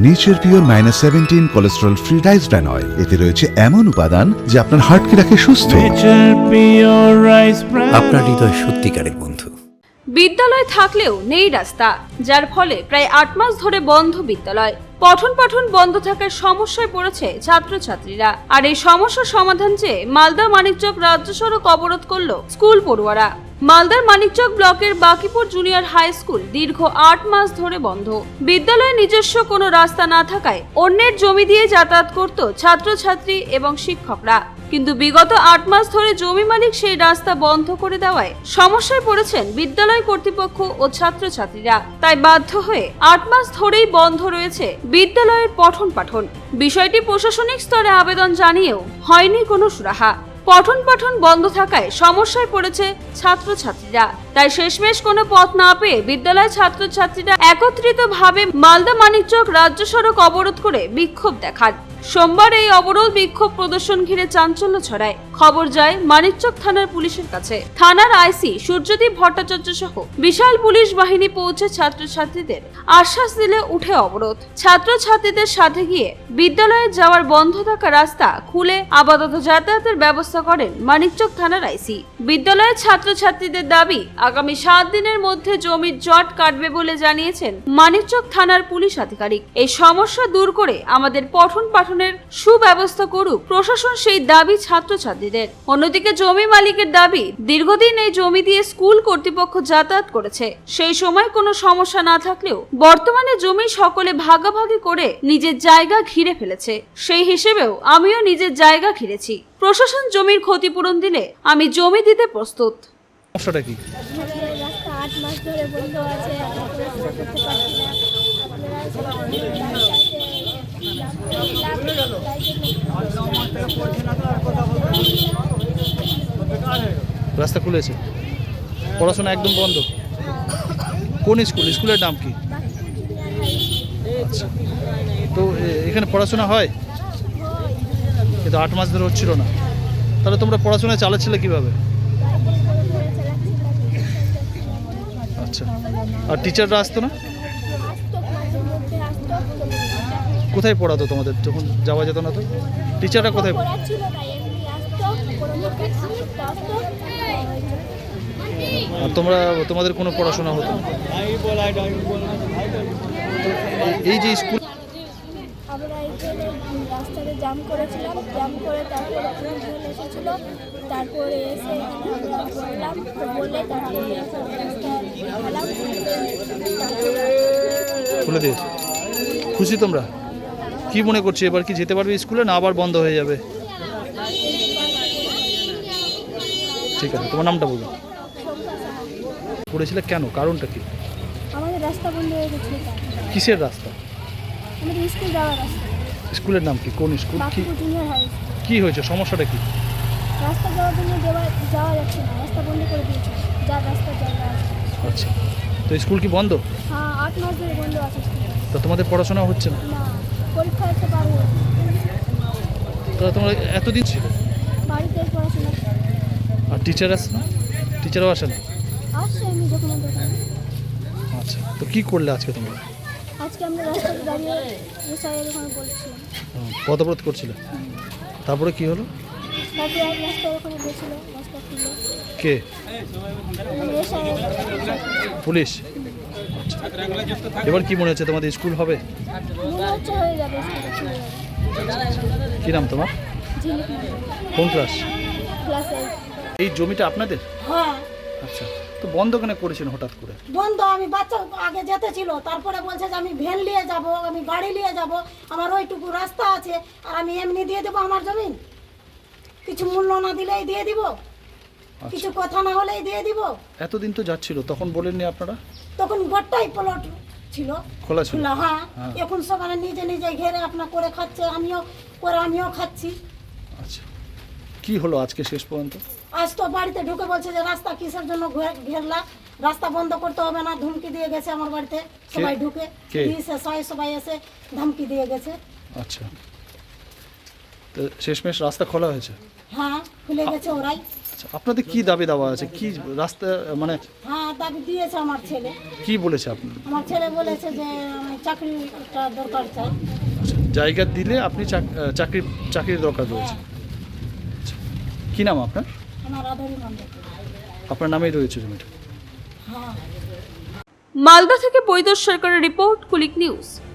Nature pure -17 cholesterol free rice bran oil, এতে রয়েছে এমন উপাদান যা আপনার হার্টকে রাখে সুস্থ। আপনার হৃদয় সত্যিকারের বন্ধু। বিদ্যালয় থাকলেও নেই রাস্তা, যার ফলে প্রায় 8 মাস ধরে বন্ধ বিদ্যালয়। পঠন পাঠন বন্ধ থাকার সমস্যায় পড়েছে ছাত্রছাত্রীরা। আর এই সমস্যার সমাধান চেয়ে মালদা মানিকচক রাজ্য সড়ক অবরোধ করল স্কুল পড়ুয়ারা। মালদার মানিকচক ব্লকের বাকিপুর জুনিয়র হাই স্কুল দীর্ঘ 8 মাস ধরে বন্ধ। বিদ্যালয়ে নিজস্ব কোনো রাস্তা না থাকায় অন্যের জমি দিয়ে যাতায়াত করত ছাত্রছাত্রী এবং শিক্ষকরা। কিন্তু বিগত 8 মাস ধরে জমি মালিক সেই রাস্তা বন্ধ করে দেওয়ায় সমস্যায় পড়েছেন বিদ্যালয় কর্তৃপক্ষ ও ছাত্রছাত্রীরা। তাই বাধ্য হয়ে 8 মাস ধরেই বন্ধ রয়েছে বিদ্যালয়ের পঠন পাঠন। বিষয়টি প্রশাসনিক স্তরে আবেদন জানিয়েও হয়নি কোনো সুরাহা। পঠন পাঠন বন্ধ থাকায় সমস্যায় পড়েছে ছাত্রছাত্রীরা। তাই শেষমেশ কোনো পথ না পেয়ে বিদ্যালয় ছাত্রছাত্রীরা একত্রিতভাবে মালদা মানিকচক রাজ্য সড়ক অবরোধ করে বিক্ষোভ দেখান। সোমবার এই অবরোধ বিক্ষোভ প্রদর্শন ঘিরে চাঞ্চল্য ছড়ায়। খবর যায় মানিকচক থানার পুলিশের কাছে। থানার আইসি সূর্যদীপ ভট্টাচার্য সহ বিশাল পুলিশ বাহিনী পৌঁছে ছাত্রছাত্রীদের আশ্বাস দিলে উঠে অবরোধ। ছাত্রছাত্রীদের সাথে গিয়ে বিদ্যালয়ে যাওয়ার বন্ধ থাকা রাস্তা খুলে আপাতত যাতায়াতের ব্যবস্থা করেন মানিকচক থানার আইসি। বিদ্যালয়ের ছাত্রছাত্রীদের দাবি, আগামী 7 দিনের মধ্যে জমির জট কাটবে বলে জানিয়েছেন মানিকচক থানার পুলিশ আধিকারিক। এই সমস্যা দূর করে আমাদের পঠন পাঠনের সুব্যবস্থা করুক প্রশাসন, সেই দাবি ছাত্রছাত্রীদের। অন্যদিকে জমি মালিকের দাবি, দীর্ঘদিন এই জমি দিয়ে স্কুল কর্তৃপক্ষ যাতায়াত করেছে। সেই সময় কোনো সমস্যা না থাকলেও বর্তমানে জমি সকলে ভাগাভাগি করে নিজের জায়গা ঘিরে ফেলেছে। সেই হিসেবেও আমিও নিজের জায়গা ঘিরেছি। প্রশাসন জমির ক্ষতিপূরণ দিলে আমি জমি দিতে প্রস্তুত। সমস্যাটা কি? রাস্তা 8 মাস ধরে বন্ধ আছে, করতে পারছি না। রাস্তা খুলেছে, পড়াশোনা একদম বন্ধ। কোন স্কুল? স্কুলের নাম কি? আচ্ছা, তো এখানে পড়াশোনা হয় কিন্তু 8 মাস ধরে হচ্ছিল না। তাহলে তোমরা পড়াশোনা চালাচ্ছিলে কিভাবে? আচ্ছা, আর টিচাররা আসতো না? কোথায় পড়াতো তোমাদের যখন যাওয়া যেত না? তো টিচাররা কোথায়? আর তোমাদের কোনো পড়াশোনা হতো না? এই যে স্কুল, আমরা এখানে রাস্তাতে জাম করেছিলাম, জাম করে তারপরে পুলিশ এসেছিল, তারপরে এসে আমরা বললাম, বলে তারপরে খুলে দিয়েছে। খুশি তোমরা? কি মনে করছি এবার কি যেতে পারবে স্কুলে, না আবার বন্ধ হয়ে যাবে? ঠিক আছে, তোমার নামটা বলুন। পড়েছিলে কেন? কারণটা কি? আমাদের রাস্তা বন্ধ হয়ে গেছিল। কিসের রাস্তা? আমাদের স্কুল যাওয়ার রাস্তা। স্কুলের নাম কি? কোন স্কুল? কি হয়েছে? সমস্যাটা কি? রাস্তা যাওয়ার জন্য যাওয়া যাচ্ছে না, রাস্তা বন্ধ করে দিয়েছে। যার রাস্তা জায়গা আছে। আচ্ছা, তো স্কুল কি বন্ধ? হ্যাঁ, 8 মাস ধরে বন্ধ আছে স্কুল। তো তোমাদের পড়াশোনা হচ্ছে না? না, পরীক্ষা আসতে পারবো। তো তোমরা এতদিন ছিল বাড়িতে পড়াশোনা। আর টিচার আসে না? টিচারও আসে না? আসছে, আমি যখন আচ্ছা, তো কি করলে আজকে তোমরা? আজকে আমরা রাস্তাতে দাঁড়িয়ে এসআইয়ের ওখানে বলছিলাম। পদব্রত করছিলে, তারপরে কি হলো? তারপরে এক রাস্তার ওখানে গেছিল, রাস্তা খুললো। কে? এসআইয়ের পুলিশ। আচ্ছা, এবার কি মনে হচ্ছে তোমাদের স্কুল হবে? মনে হচ্ছে হয়ে যাবে, স্কুলে চলে যাবে। কি নাম তোমার? ঝিলিক মন্ডল, কোন ক্লাস? ক্লাস 8। এই জমিটা আপনাদের? হ্যাঁ আচ্ছা, তো বন্ধ কেন করেছেন হঠাৎ করে? বন্ধ, আমি বাচ্চা আগে যেতে ছিল, তারপরে বলছে যে আমি ভ্যান নিয়ে যাব, আমি গাড়ি নিয়ে যাব, আমার ওইটুকু রাস্তা আছে, আর আমি এমনি দিয়ে দেবো আমার জমি? কিছু মূল্য না দিলেই দিয়ে দিব, কিছু কথা না হলেই দিয়ে দিব। এতদিন তো যাচ্ছিল, তখন বলেননি আপনারা? তখন গোটাই প্লট ছিল, খোলা ছিল। খোলা। হ্যাঁ, হ্যাঁ। এখন সবাই নিজে নিজে ঘেরে আপনার করে খাচ্ছে, আমিও খাচ্ছি। আচ্ছা, কি হলো আজকে শেষ পর্যন্ত? আজ তো বাড়িতে ঢুকে বলছে যে রাস্তা কিসের জন্য ঘেরলা, রাস্তা বন্ধ করতে হবে না, ধমকি দিয়ে গেছে আমার বাড়িতে। সবাই ঢুকে সবাই এসে ধমকি দিয়ে গেছে। আচ্ছা, তো শেষমেশ রাস্তা খোলা হয়েছে? হ্যাঁ, খুলে গেছে ওরাই। আচ্ছা, আপনাদের কি দাবি দাওয়া আছে, কি রাস্তা মানে হ্যাঁ দাবি দিয়েছে আমার ছেলে। কি বলেছে আপনার? আমার ছেলে বলেছে যে আমি চাকরিটা দরকার চাই। আচ্ছা, জায়গা দিলে আপনি চাকরির দরকার রয়েছে। আচ্ছা, কি নাম আপনার? আমার আধারি মন্ডল। আপনার নামেই রয়েছে জমিটা। হ্যাঁ। মালদা থেকে বৈদ্য সরকারের রিপোর্ট, কুলিক নিউজ।